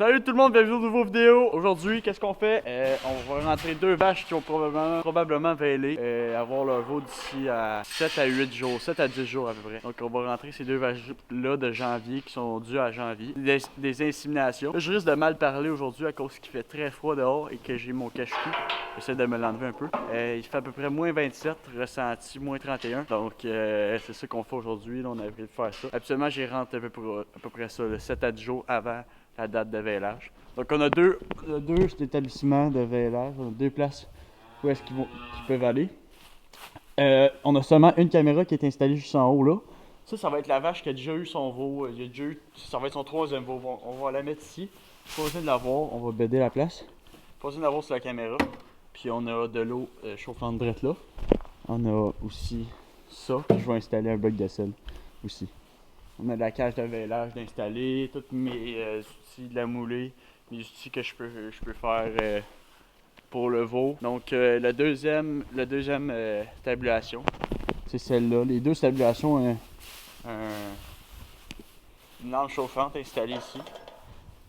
Salut tout le monde, bienvenue dans une nouvelle vidéo. Aujourd'hui, qu'est-ce qu'on fait? On va rentrer deux vaches qui ont probablement veillé avoir leur veau d'ici à 7 à 8 jours, 7 à 10 jours à peu près. Donc on va rentrer ces deux vaches-là de janvier qui sont dues à janvier. Des inséminations. Là, je risque de mal parler aujourd'hui à cause qu'il fait très froid dehors et que j'ai mon cache-cou. J'essaie de me l'enlever un peu. Il fait à peu près moins 27, ressenti moins 31. Donc c'est ça qu'on fait aujourd'hui. Là, on a prévu de faire ça. Habituellement, j'y rentre à peu près ça, le 7 à 10 jours avant la date de veillage. Donc on a deux établissements de veillage, on a deux places où est-ce qu'ils peuvent aller. On a seulement une caméra qui est installée juste en haut là. Ça va être la vache qui a déjà eu son veau. Ça va être son troisième veau. On va la mettre ici. Pas besoin de la voir, on va baider la place. Pas besoin de la voir sur la caméra. Puis on a de l'eau chauffante drette là. On a aussi ça. Puis je vais installer un bloc de sel aussi. On a de la cage de veillage d'installer, tous mes outils de la moulée, mes outils que je peux faire pour le veau. Donc la deuxième tabulation, c'est celle-là. Les deux tabulations, une lampe chauffante installée ici,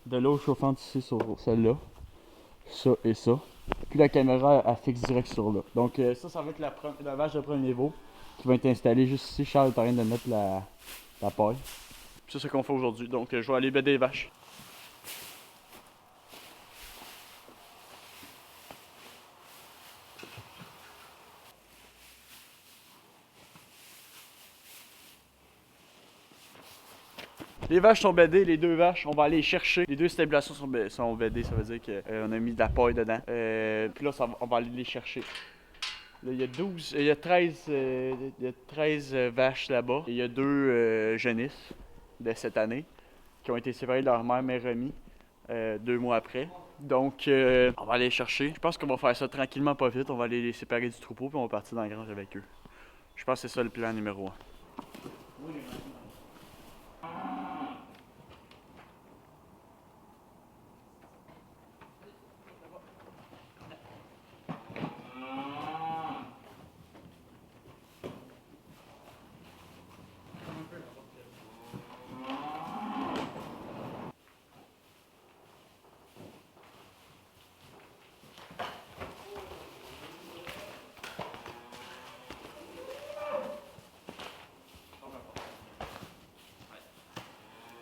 de l'eau chauffante ici sur celle-là, ça et ça. Puis la caméra elle fixe direct sur là. Donc ça va être la vache de premier veau qui va être installée juste ici. Charles est en train de mettre la paille. C'est ce qu'on fait aujourd'hui, donc je vais aller baider les vaches. Les vaches sont bédées, les deux vaches, on va aller les chercher. Les deux stabilisations sont bédées, ça veut dire qu'on a mis de la paille dedans. Puis là, on va aller les chercher. Là, il y a 13 vaches là-bas. Et il y a deux génisses de cette année qui ont été séparées de leur mère remis 2 mois après. Donc, on va aller les chercher. Je pense qu'on va faire ça tranquillement, pas vite. On va aller les séparer du troupeau puis on va partir dans la grange avec eux. Je pense que c'est ça le plan numéro 1.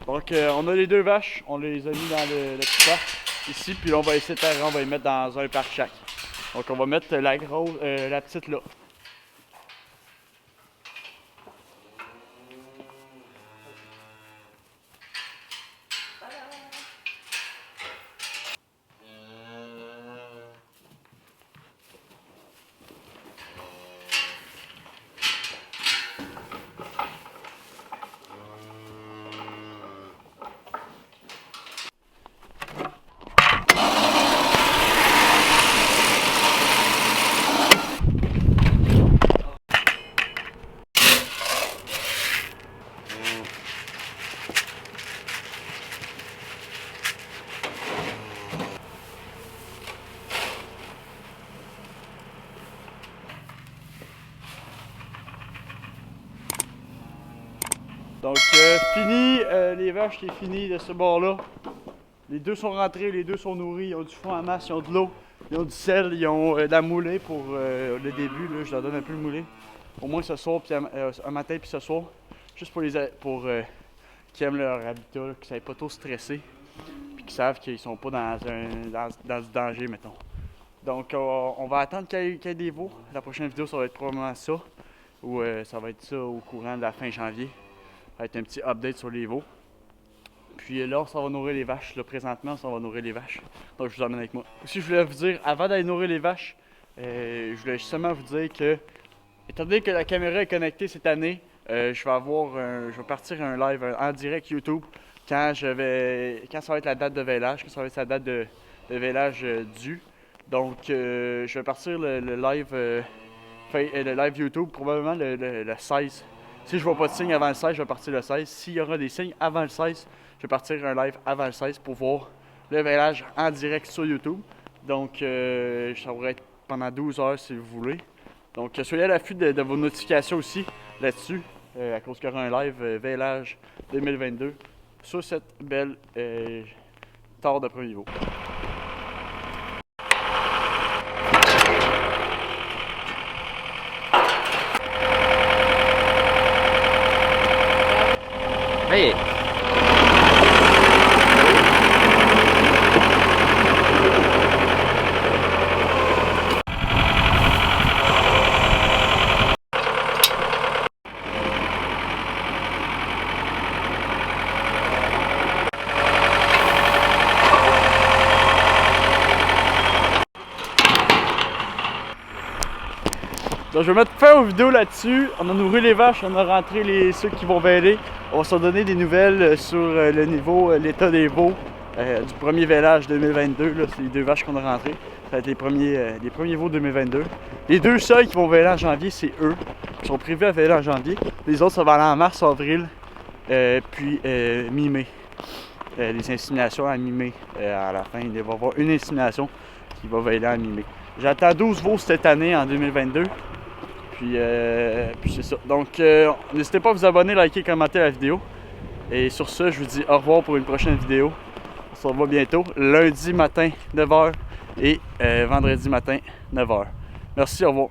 Donc, on a les deux vaches, on les a mis dans le petit parc ici, puis là, on va essayer on va les mettre dans un parc chaque. Donc, on va mettre la petite là. Donc, fini, les vaches, c'est fini de ce bord-là. Les deux sont rentrés, les deux sont nourris, ils ont du fond en masse, ils ont de l'eau, ils ont du sel, ils ont de la moulée pour le début. Là, je leur donne un peu de moulée. Au moins ce soir, puis un matin, puis ce soir. Juste pour qui aiment leur habitat, là, qui ne soient pas trop stressés, puis qui savent qu'ils sont pas dans du danger, mettons. Donc, on va attendre qu'il y ait des veaux. La prochaine vidéo, ça va être probablement ça, ou ça va être ça au courant de la fin janvier. Ça va être un petit update sur les veaux. Puis là, ça va nourrir les vaches. Là, présentement, ça va nourrir les vaches. Donc, je vous emmène avec moi. Aussi, je voulais vous dire, avant d'aller nourrir les vaches, je voulais justement vous dire que, étant donné que la caméra est connectée cette année, je vais partir un live en direct YouTube quand ça va être la date de veillage, quand ça va être la date de veillage due. Donc, je vais partir le live YouTube probablement le 16. Si je vois pas de signes avant le 16, je vais partir le 16. S'il y aura des signes avant le 16, je vais partir un live avant le 16 pour voir le veillage en direct sur YouTube. Donc, ça pourrait être pendant 12 heures si vous voulez. Donc, soyez à l'affût de vos notifications aussi là-dessus, à cause qu'il y aura un live veillage 2022 sur cette belle tard de premier niveau. Hey! Donc je vais mettre fin aux vidéos là-dessus. On a nourri les vaches, on a rentré ceux qui vont véler. On va se donner des nouvelles sur le niveau, l'état des veaux du premier vélage 2022. C'est les 2 vaches qu'on a rentrées. Ça va être les premiers veaux 2022. Les 2 seuls qui vont véler en janvier, c'est eux. Ils sont prévus à véler en janvier. Les autres, ça va aller en mars, avril, puis mi-mai. Les inséminations à mi-mai. À la fin, il va y avoir une insémination qui va véler en mi-mai. J'attends 12 veaux cette année en 2022. Puis c'est ça. Donc, n'hésitez pas à vous abonner, liker, commenter la vidéo. Et sur ce, je vous dis au revoir pour une prochaine vidéo. On se revoit bientôt, lundi matin 9h et vendredi matin 9h. Merci, au revoir.